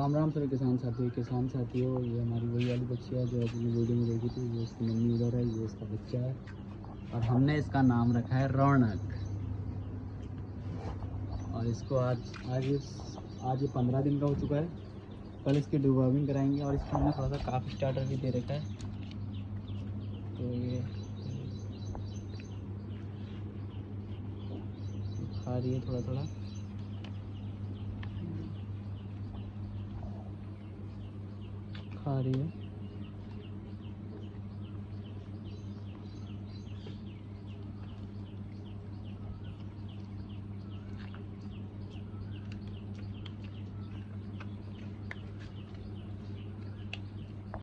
राम राम सभी किसान साथियों, ये हमारी वही वाली बच्ची है जो अपनी वीडियो में देखी थी। ये इसकी मम्मी उधर है, ये इसका बच्चा है और हमने इसका नाम रखा है रौनक। और इसको आज ये 15 दिन का हो चुका है। कल इसकी डिवॉर्मिंग कराएंगे और इसको हमने थोड़ा सा काफ स्टार्टर भी दे रखा है। तो ये खा रही है, थोड़ा थोड़ा खा रही है।